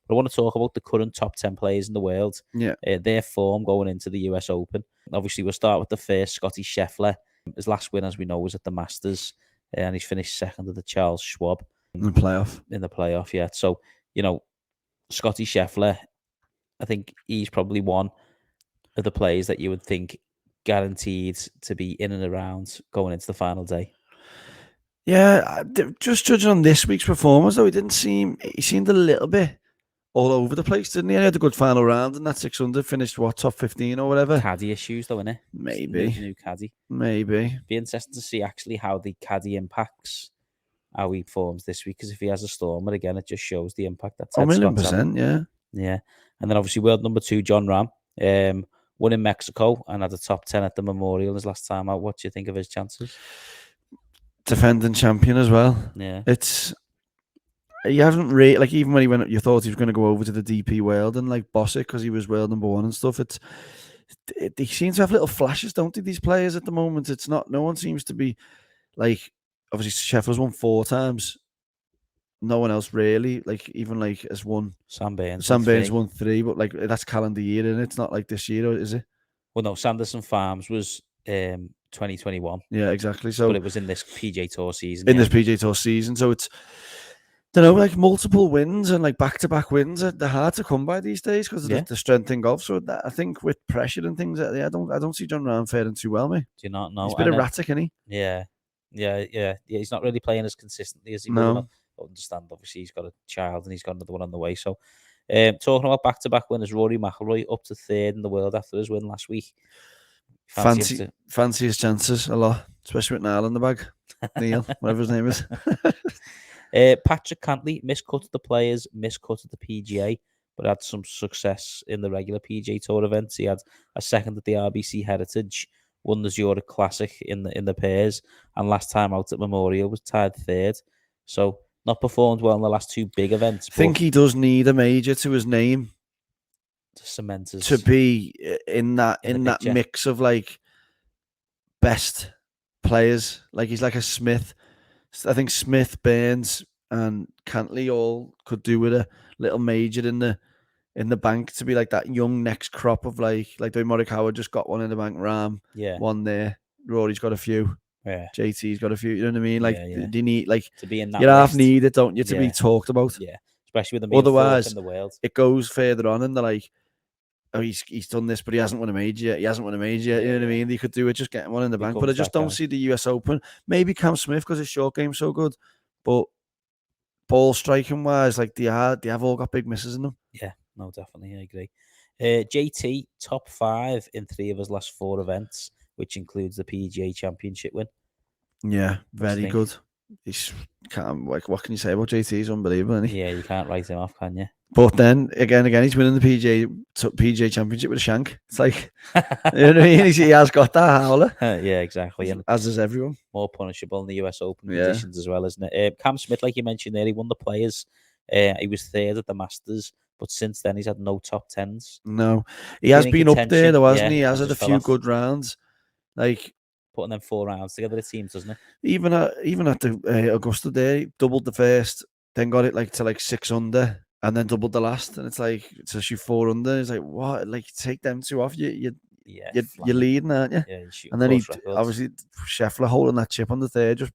But I want to talk about the current top 10 players in the world. Yeah. Their form going into the US Open. Obviously, we'll start with the first, Scottie Scheffler. His last win, as we know, was at the Masters, and he's finished second at the Charles Schwab. In the playoff. Yeah. So, Scottie Scheffler, I think he's probably one of the players that you would think guaranteed to be in and around going into the final day. Yeah, just judging on this week's performance, though, he seemed a little bit all over the place, didn't he? He had a good final round, and that 600 finished, top 15 or whatever. Caddy issues, though, innit? Maybe. New caddy. Maybe. Be interesting to see actually how the caddy impacts how he performs this week, because if he has a stormer again, it just shows the impact that Ted Scott's having. Yeah. Yeah. And then obviously world number 2, John Rahm, won in Mexico and had a top 10 at the Memorial his last time out. What do you think of his chances? Defending champion as well. Yeah. He hasn't really, like, even when he went, you thought he was going to go over to the DP World and like boss it because he was world number 1 and stuff. They seem to have little flashes, don't they, these players at the moment? It's not, no one seems to be like, obviously Scheffler's won 4 times. No one else really, like, even like has won. Sam Burns won 3, but like that's calendar year, and it's not like this year, is it? Well, no, Sanderson Farms was 2021. Yeah, exactly. So, but it was in this PGA Tour season. This PGA Tour season, so it's, like multiple wins and like back-to-back wins. They're hard to come by these days because of the strength in golf. So I think with pressure and things, I don't see John Rahm faring too well, mate. Do you not know? He's a bit erratic, isn't he? Yeah. He's not really playing as consistently as he would. I understand. Obviously, he's got a child and he's got another one on the way. So, talking about back-to-back winners, Rory Mcilroy up to 3rd in the world after his win last week. Fancy his chances a lot, especially with Niall in the bag. Neil, whatever his name is. Patrick Cantley miscut the Players, miscut the PGA, but had some success in the regular PGA Tour events. He had a second at the RBC Heritage, won the Zurich Classic in the pairs, and last time out at Memorial was tied 3rd. So not performed well in the last 2 big events. I think he does need a major to his name to cement his, to be in that mix of like best players. Like he's like a Smith. I think Smith, Burns, and Cantley all could do with a little major in the bank to be like that young next crop of like the Murukawa just got one in the bank. Rahm, one there. Rory's got a few. Yeah. JT's got a few. You know what I mean? Like you need like to be in that. You half need it, don't you, to be talked about? Yeah, especially with the otherwise in the world. It goes further on, and they're like, oh, he's done this, but he hasn't won a major yet. You know what I mean? They could do it, just getting one in the bank. But I just don't see the US Open. Maybe Cam Smith because his short game's so good, but ball striking wise, like they have all got big misses in them. Yeah, no, definitely, I agree. JT top 5 in 3 of his last 4 events, which includes the PGA Championship win. Yeah, very good. What can you say about JT? He's unbelievable, isn't he? Yeah, you can't write him off, can you? But then again, he's winning the PGA Championship with a shank. It's like, you know what I mean? He has got that howler. Yeah, exactly. And as does everyone. More punishable in the US Open conditions as well, isn't it? Cam Smith, like you mentioned there, he won the Players. He was 3rd at the Masters, but since then he's had no top 10s. No, he has been up there though, hasn't he? He has had a few good rounds. Like putting them 4 rounds together, it seems, doesn't it? Even at the Augusta Day, he doubled the first, then got it to 6 under, and then doubled the last, and it's like it's actually 4 under. It's like, what? Like, take them 2 off, you're leading, aren't you? Yeah, and then obviously Scheffler holding that chip on the 3rd just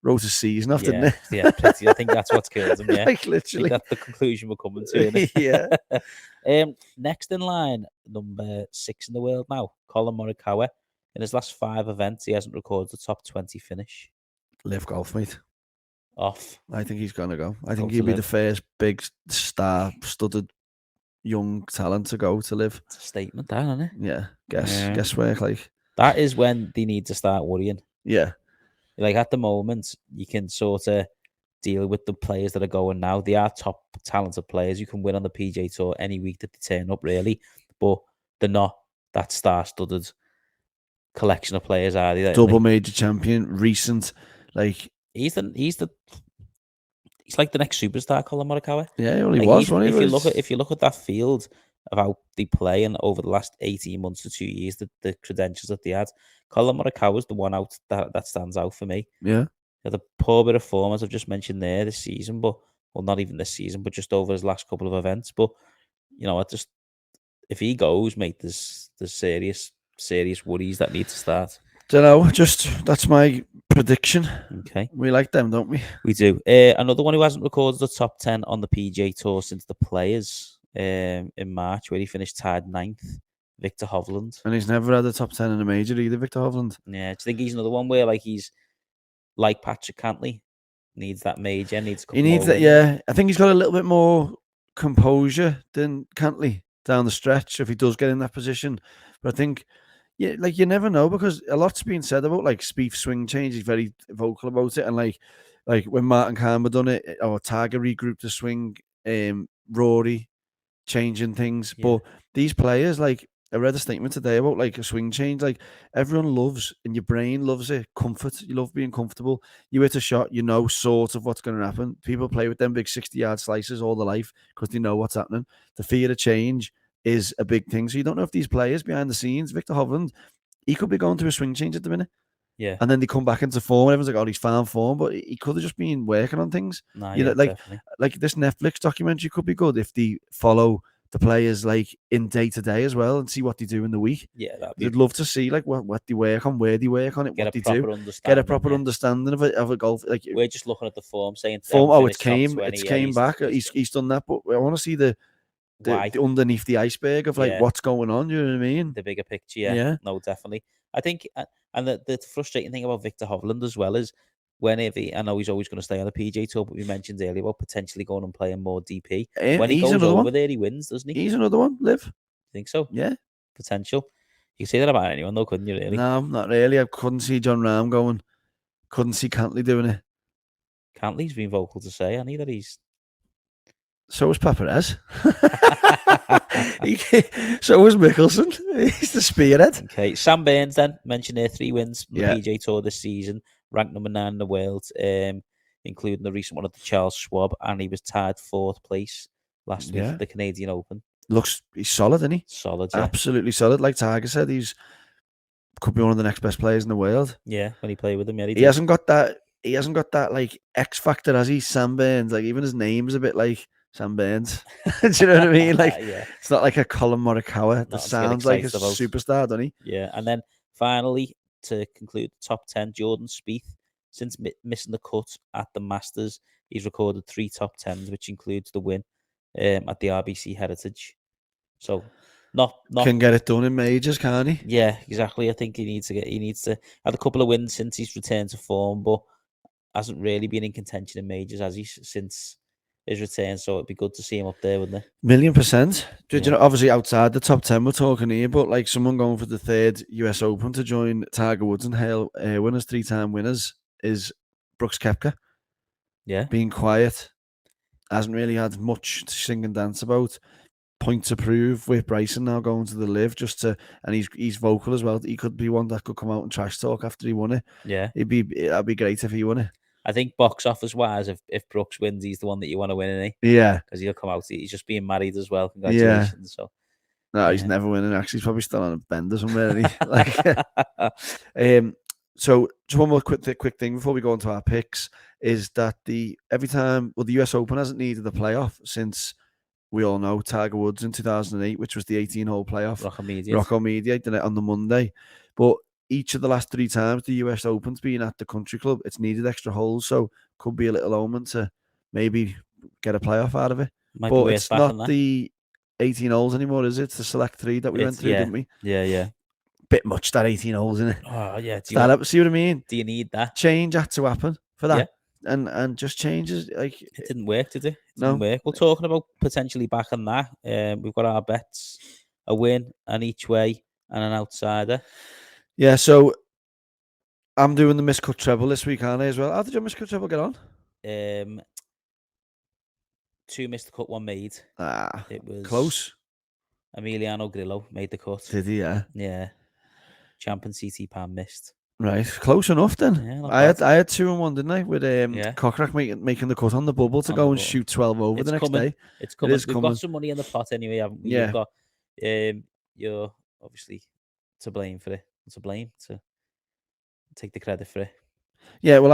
wrote a season off, didn't it? Yeah, pretty. I think that's what's killed him. Yeah, like literally. That's the conclusion we're coming to. Isn't it? Yeah. Next in line, number 6 in the world now, Colin Murukawa. In his last 5 events, he hasn't recorded a top 20 finish. Live golf, mate. Off. I think he's going to go. I think he'll be the first big star-studded young talent to go to Live. It's a statement, that, isn't it? Yeah. Guesswork, like. That is when they need to start worrying. Yeah. Like, at the moment, you can sort of deal with the players that are going now. They are top talented players. You can win on the PGA Tour any week that they turn up, really. But they're not that star-studded collection of players, are they? Double major champion, recent, like he's like the next superstar, Colin Murukawa. Yeah, he was. If you look at that field of how they play, and over the last 18 months to 2 years, the credentials that they had, Colin Murukawa was the one out that stands out for me. Yeah, the poor bit of form, as I've just mentioned there this season, but well, not even this season, but just over his last couple of events. But if he goes, mate, there's serious worries that need to start. Don't know. Just that's my prediction. Okay, we like them, don't we? We do. Another one who hasn't recorded the top 10 on the PGA Tour since the Players in March, where he finished tied 9th, Victor Hovland. And he's never had a top 10 in a major either, Victor Hovland. Yeah, do you think he's another one where he's like Patrick Cantley, needs that major, needs a couple He needs that. Yeah, I think he's got a little bit more composure than Cantley down the stretch if he does get in that position. But I think, yeah, you never know, because a lot's been said about Spieth's swing change. He's very vocal about it, and like when Martin Keimer done it, or Tiger regrouped the swing, Rory changing things. Yeah. But these players, I read a statement today about a swing change. Everyone loves, and your brain loves it, comfort. You love being comfortable. You hit a shot, you know sort of what's going to happen. People play with them big 60-yard slices all their life because they know what's happening. The fear of change is a big thing. So you don't know if these players behind the scenes, Victor Hovland, he could be going through a swing change at the minute. Yeah. And then they come back into form, and everyone's like, oh, he's found form. But he could have just been working on things. Nah, definitely. This Netflix documentary could be good if they follow the players in day to day as well and see what they do in the week. Yeah, I'd love to see what they work on, where they work on it, what they do. Get a proper understanding of a golf. We're just looking at the form, saying form. Oh, it's came back. He's done that, but I want to see the underneath the iceberg of what's going on. You know what I mean? The bigger picture. Yeah. No, definitely. I think, and the frustrating thing about Victor Hovland as well is, whenever I know he's always going to stay on the PGA Tour, but we mentioned earlier about potentially going and playing more DP. When he goes over there, he wins, doesn't he? He's another one. Live. Think so? Yeah. Potential. You can say that about anyone, though, couldn't you? Really? No, not really. I couldn't see John Rahm going. Couldn't see Cantley doing it. Cantley's been vocal to say, hasn't he, that he's. So was Paparez. So was Mickelson. He's the spearhead. Okay, Sam Burns then mentioned there 3 wins from the PGA Tour this season, ranked number 9 in the world, including the recent one at the Charles Schwab, and he was tied 4th place last week at the Canadian Open. He's solid, isn't he? Solid, yeah. Absolutely solid. Like Tiger said, could be one of the next best players in the world. Yeah, when he played with him, he hasn't got that. He hasn't got that X factor, has he? Sam Burns. Even his name is a bit like Sam Burns. Do you know what I mean? It's not like a Colin Murukawa. That sounds like a superstar, doesn't he? Yeah, and then finally, to conclude the top 10, Jordan Spieth, since missing the cut at the Masters, he's recorded 3 top 10s, which includes the win at the RBC Heritage. So, not can get it done in majors, can't he? Yeah, exactly. I think he needs to have a couple of wins since he's returned to form, but hasn't really been in contention in majors, has he, since his return? So it'd be good to see him up there, wouldn't it? 1,000,000%. You know, obviously outside the top 10 we're talking here, but someone going for the 3rd US Open to join Tiger Woods and Hale winners, 3-time winners, is Brooks Koepka. Yeah. Being quiet. Hasn't really had much to sing and dance about. Point to prove with Bryson now going to the Live, and he's vocal as well. He could be one that could come out and trash talk after he won it. Yeah. That'd be great if he won it. I think box office wise, if Brooks wins, he's the one that you want to win, isn't he? Yeah. Because he'll come out. He's just being married as well. Congratulations. Yeah. So. No, he's never winning. Actually, he's probably still on a bender somewhere. So just one more quick thing before we go into our picks is that the US Open hasn't needed a playoff since we all know Tiger Woods in 2008, which was the 18-hole playoff. Rocco Mediate on the Monday. But each of the last 3 times the US Open's been at the country club, it's needed extra holes, so could be a little omen to maybe get a playoff out of it. But it's not the 18 holes anymore, is it? It's the select 3 that we went through, didn't we? Yeah. Bit much, that 18 holes, isn't it? Oh, yeah. See what I mean? Do you need that? Change had to happen for that. Yeah. And just changes. It didn't work, did it? It didn't work. We're talking about potentially back on that. We've got our bets, a win and each way and an outsider. Yeah, so I'm doing the miscut treble this week, aren't I, as well? How did your miscut treble get on? 2 missed the cut, 1 made. It was close. Emiliano Grillo made the cut. Did he? Yeah. Yeah. Champion CT Pan missed. Right, close enough then. Yeah, I had 2 and 1, didn't I? With Cockrack making the cut on the bubble to go and shoot 12 over the next day. It's coming. We've got some money in the pot anyway, haven't we? Yeah. You've got, you're obviously to blame for it. To take the credit for it. Yeah, well,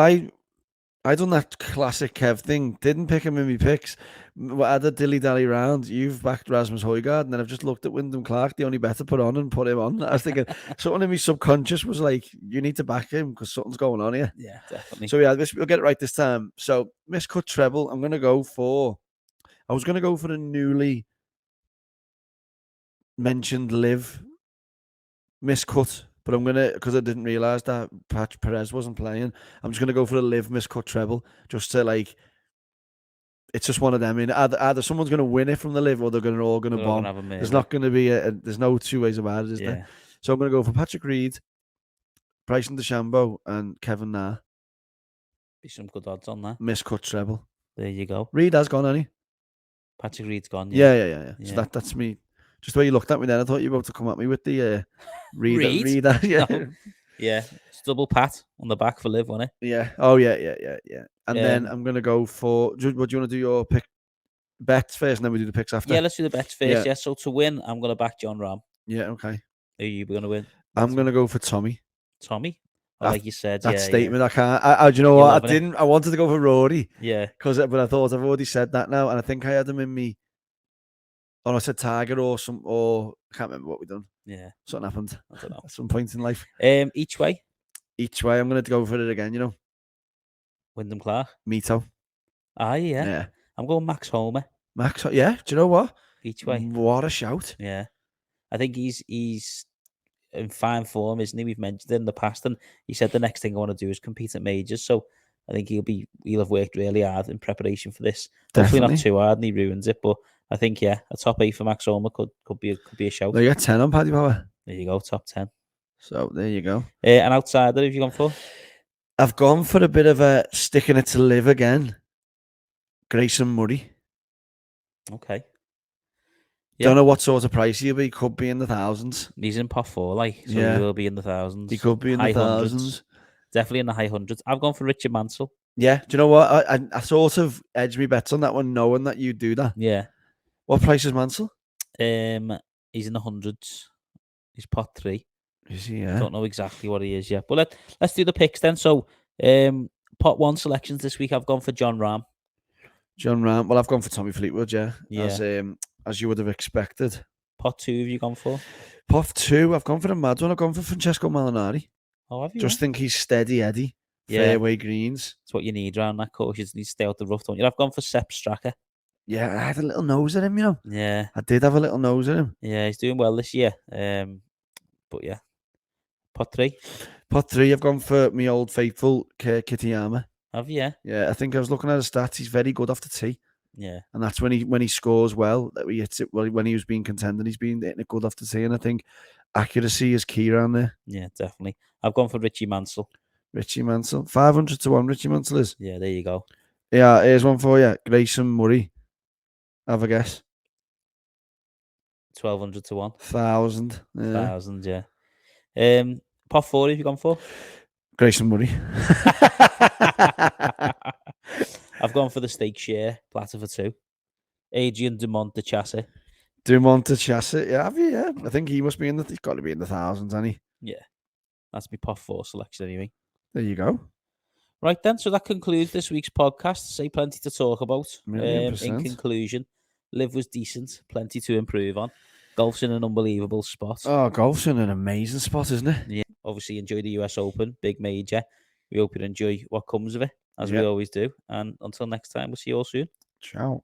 I done that classic Kev thing. Didn't pick him in my picks. I had a dilly-dally round. You've backed Rasmus Højgaard, and then I've just looked at Wyndham Clark, the only better put on, and put him on. I was thinking, something in my subconscious was like, you need to back him because something's going on here. Yeah, definitely. So yeah, we'll get it right this time. So miscut treble, I was going to go for the newly mentioned live miscut. But I'm because I didn't realize that Patch Perez wasn't playing. I'm just gonna go for a live miscut treble, just to like. It's just one of them. I mean, either someone's gonna win it from the live, or they're all gonna bomb. There's not gonna be there's no two ways about it, is there? So I'm gonna go for Patrick Reed, Bryson DeChambeau, and Kevin Na. Be some good odds on that. Miscut treble. There you go. Reed has gone, hasn't he? Patrick Reed's gone. Yeah. So that's me. Just the way you looked at me then, I thought you were about to come at me with the Reed. Yeah. No. Yeah. It's double pat on the back for live, wasn't it? Yeah. Oh, yeah. And then I'm going to go for... What do you want to do your pick bets first, and then we do the picks after? Yeah, let's do the bets first. Yeah. So to win, I'm going to back John Rahm. Yeah, okay. Who are you going to win? I'm going to go for Tommy. Tommy? Like you said, that statement, I can't. Do you know what? I wanted to go for Rory. Yeah. But I thought I've already said that now, and I think I had him in me. Oh, I said Tiger or I can't remember what we done. Yeah. Something happened. I don't know. At some point in life. Each way, I'm going to go for it again, Wyndham Clark. Mito. Yeah. I'm going Max Homer. Yeah. Do you know what? Each way. What a shout. Yeah. I think he's in fine form, isn't he? We've mentioned it in the past, and he said the next thing I want to do is compete at majors. So I think he'll have worked really hard in preparation for this. Definitely. Hopefully not too hard and he ruins it, but I think a top 8 for Max Homer could be a shout. No, you got 10 on Paddy Power. There you go, top 10. So there you go. And outsider, have you gone for? I've gone for a bit of a sticking it to live again. Grayson Murray. Okay. Yeah. Don't know what sort of price he'll be. Could be in the thousands. He's in pot 4, so he will be in the thousands. He could be in the thousands. Definitely in the high hundreds. I've gone for Richard Mansell. Yeah. Do you know what? I sort of edged me bets on that one, knowing that you do that. Yeah. What price is Mansell? He's in the hundreds. He's pot 3. Is he? Yeah. Don't know exactly what he is yet. But let's do the picks then. So pot 1 selections this week. I've gone for John Rahm. Well, I've gone for Tommy Fleetwood. Yeah. As you would have expected. Pot 2, have you gone for? Pot 2, I've gone for the mad one. I've gone for Francesco Molinari. Oh, have you? Just think he's steady Eddie. Yeah. Fairway greens. It's what you need around that course. You need to stay out the rough, don't you? I've gone for Sepp Straka. Yeah, I had a little nose at him, Yeah. I did have a little nose at him. Yeah, he's doing well this year. But yeah. Pot 3? Pot 3, I've gone for my old faithful Kitayama. Have you? Yeah, I think I was looking at his stats. He's very good off the tee. Yeah. And that's when he scores well, that he hits it when he was being contended. He's been hitting it good off the tee, and I think accuracy is key around there. Yeah, definitely. I've gone for Richie Mansell. 500 to 1, Richie Mansell is. Yeah, there you go. Yeah, here's one for you. Grayson Murray. Have a guess. 1,200 to 1. 1,000. Yeah. 1,000, yeah. Pot 4, have you gone for? Grayson Murray. I've gone for the stake share, platter for 2. Adrian Dumont de Chasse. Yeah, have you? Yeah. I think he must be he's got to be in the thousands, hasn't he? Yeah. That's my pot 4 selection anyway. There you go. Right then, so that concludes this week's podcast. Say plenty to talk about. In 1,000,000%. conclusion, live was decent, plenty to improve on. Golf's in an unbelievable spot. Oh, golf's in an amazing spot, isn't it? Yeah. Obviously, enjoy the US Open, big major. We hope you enjoy what comes of it, as we always do. And until next time, we'll see you all soon. Ciao.